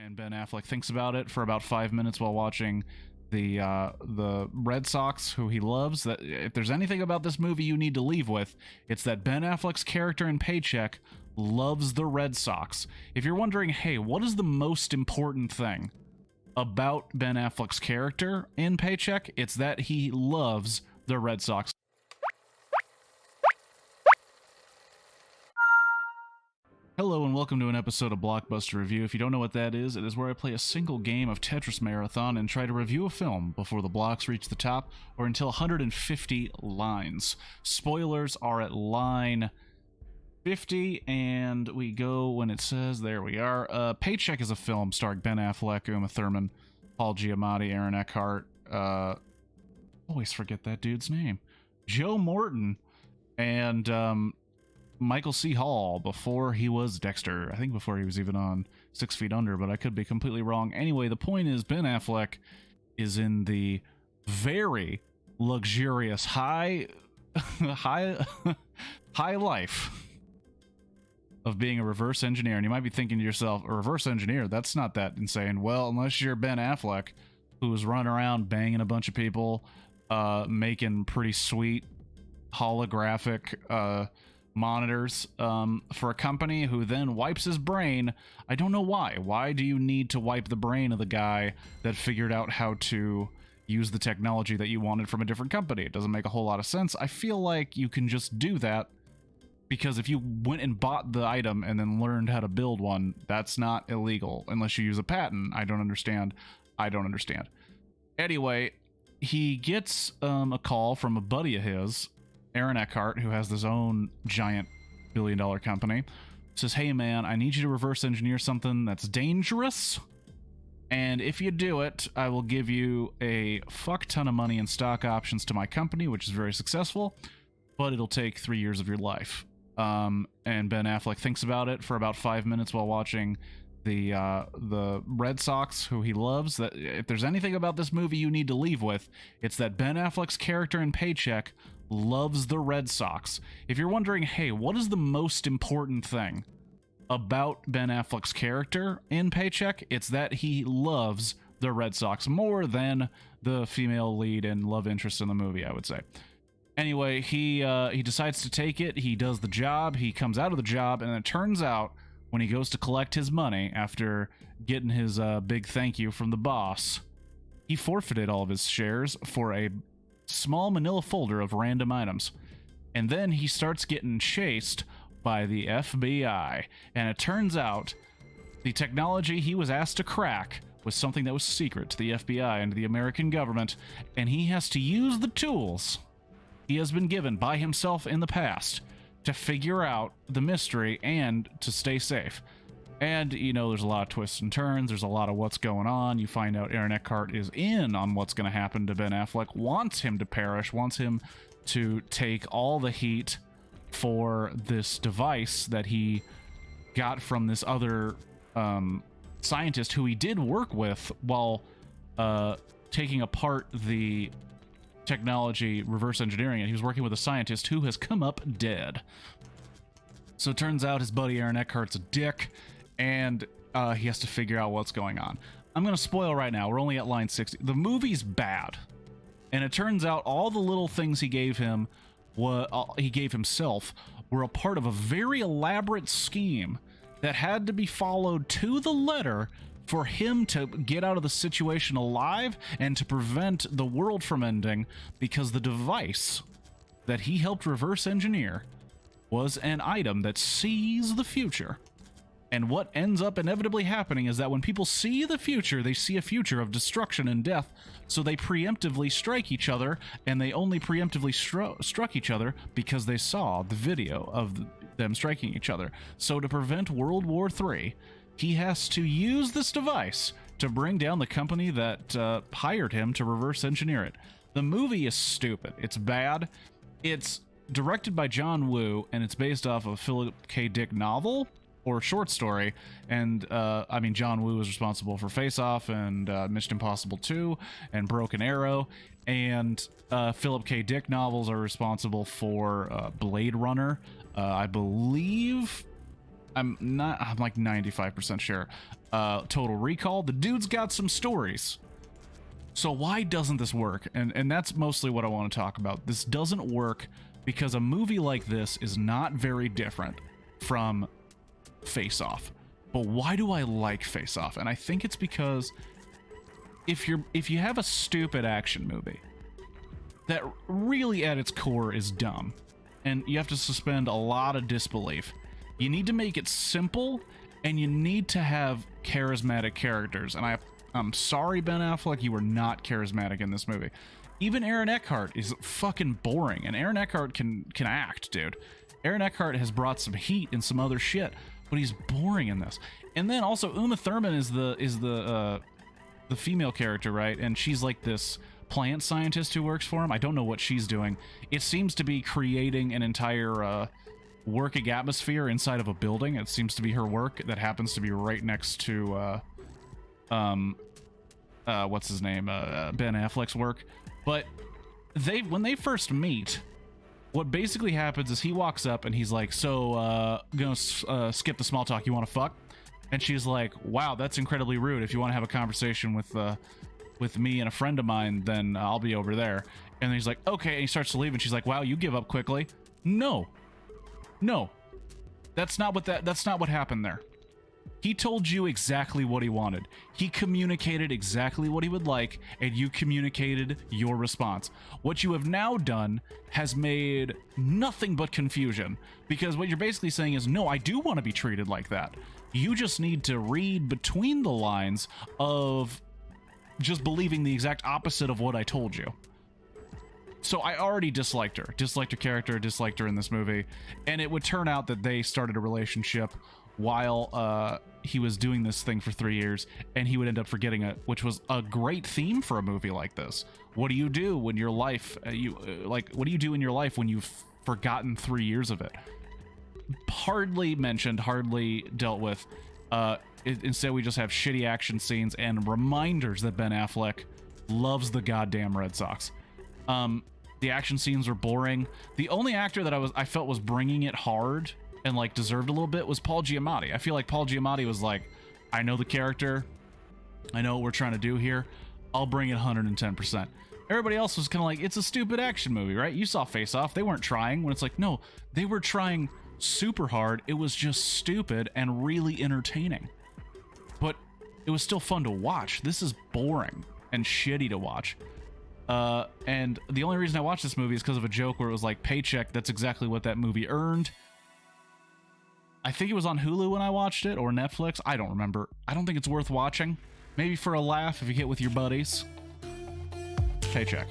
And Ben Affleck thinks about it for about 5 minutes while watching the Red Sox, who he loves. That if there's anything about this movie you need to leave with, it's that Ben Affleck's character in Paycheck loves the Red Sox. If you're wondering, hey, what is the most important thing about Ben Affleck's character in Paycheck? It's that he loves the Red Sox. Hello and welcome to an episode of Blockbuster Review. If you don't know what that is, it is where I play a single game of Tetris Marathon and try to review a film before the blocks reach the top or until 150 lines. Spoilers are at line 50, and we go when it says, there we are. Paycheck is a film starring Ben Affleck, Uma Thurman, Paul Giamatti, Aaron Eckhart, always forget that dude's name, Joe Morton, and Michael C. Hall before he was Dexter. I think before he was even on 6 Feet Under, but I could be completely wrong. Anyway, the point is Ben Affleck is in the very luxurious high life of being a reverse engineer. And you might be thinking to yourself, a reverse engineer, that's not that insane. Well, unless you're Ben Affleck, who's running around banging a bunch of people, making pretty sweet holographic monitors for a company who then wipes his brain. I don't know why. Why do you need to wipe the brain of the guy that figured out how to use the technology that you wanted from a different company? It doesn't make a whole lot of sense. I feel like you can just do that because if you went and bought the item and then learned how to build one, that's not illegal unless you use a patent. I don't understand. Anyway, he gets a call from a buddy of his, Aaron Eckhart, who has his own giant billion-dollar company, says, hey man, I need you to reverse engineer something that's dangerous, and if you do it, I will give you a fuck ton of money in stock options to my company, which is very successful, but it'll take 3 years of your life. And Ben Affleck thinks about it for about 5 minutes while watching the Red Sox, who he loves. That if there's anything about this movie you need to leave with, it's that Ben Affleck's character in Paycheck loves the Red Sox. If you're wondering, hey, what is the most important thing about Ben Affleck's character in Paycheck, it's that he loves the Red Sox more than the female lead and love interest in the movie, I would say. Anyway, he decides to take it. He does the job. He comes out of the job, and it turns out when he goes to collect his money after getting his big thank you from the boss, he forfeited all of his shares for a small manila folder of random items. And then he starts getting chased by the FBI. And it turns out the technology he was asked to crack was something that was secret to the FBI and to the American government, and he has to use the tools he has been given by himself in the past to figure out the mystery and to stay safe. And, you know, there's a lot of twists and turns. There's a lot of what's going on. You find out Aaron Eckhart is in on what's going to happen to Ben Affleck, wants him to perish, wants him to take all the heat for this device that he got from this other scientist who he did work with while taking apart the technology, reverse engineering it. He was working with a scientist who has come up dead. So it turns out his buddy Aaron Eckhart's a dick, and he has to figure out what's going on. I'm going to spoil right now. We're only at line 60. The movie's bad. And it turns out all the little things he gave himself were a part of a very elaborate scheme that had to be followed to the letter for him to get out of the situation alive and to prevent the world from ending, because the device that he helped reverse engineer was an item that sees the future. And what ends up inevitably happening is that when people see the future, they see a future of destruction and death, so they preemptively strike each other, and they only preemptively struck each other because they saw the video of them striking each other. So to prevent World War III, he has to use this device to bring down the company that hired him to reverse engineer it. The movie is stupid. It's bad. It's directed by John Woo, and it's based off of a Philip K. Dick novel or short story. And I mean, John Woo is responsible for Face Off and Mission Impossible 2 and Broken Arrow, and Philip K. Dick novels are responsible for Blade Runner, I believe. I'm like 95% sure. Total Recall. The dude's got some stories. So why doesn't this work? And that's mostly what I want to talk about. This doesn't work because a movie like this is not very different from Face Off. But why do I like Face Off? And I think it's because if you have a stupid action movie that really at its core is dumb, and you have to suspend a lot of disbelief, you need to make it simple, and you need to have charismatic characters. And I'm sorry, Ben Affleck, you were not charismatic in this movie. Even Aaron Eckhart is fucking boring, and Aaron Eckhart can act, dude. Aaron Eckhart has brought some heat and some other shit, but he's boring in this. And then also Uma Thurman is the female character, right? And she's like this plant scientist who works for him. I don't know what she's doing. It seems to be creating an entire working atmosphere inside of a building. It seems to be her work that happens to be right next to what's his name? Ben Affleck's work. But when they first meet, what basically happens is he walks up and he's like, so gonna skip the small talk, you want to fuck? And she's like, wow, that's incredibly rude. If you want to have a conversation with me and a friend of mine, then I'll be over there. And then he's like, okay. And he starts to leave, and she's like, wow, you give up quickly. No, that's not what happened there. He told you exactly what he wanted. He communicated exactly what he would like, and you communicated your response. What you have now done has made nothing but confusion, because what you're basically saying is, no, I do want to be treated like that. You just need to read between the lines of just believing the exact opposite of what I told you. So I already disliked her character, disliked her in this movie, and it would turn out that they started a relationship while he was doing this thing for 3 years, and he would end up forgetting it, which was a great theme for a movie like this. What do you do when your life, what do you do in your life when you've forgotten 3 years of it? Hardly mentioned, hardly dealt with. Instead, we just have shitty action scenes and reminders that Ben Affleck loves the goddamn Red Sox. The action scenes were boring. The only actor that I felt was bringing it hard and like deserved a little bit was Paul Giamatti. I feel like Paul Giamatti was like, I know the character, I know what we're trying to do here, I'll bring it 110%. Everybody else was kind of like, it's a stupid action movie, right? You saw Face Off, they weren't trying. When it's like, no, they were trying super hard. It was just stupid and really entertaining, but it was still fun to watch. This is boring and shitty to watch. And the only reason I watched this movie is because of a joke where it was like, Paycheck, that's exactly what that movie earned. I think it was on Hulu when I watched it, or Netflix. I don't remember. I don't think it's worth watching. Maybe for a laugh if you get with your buddies. Paycheck.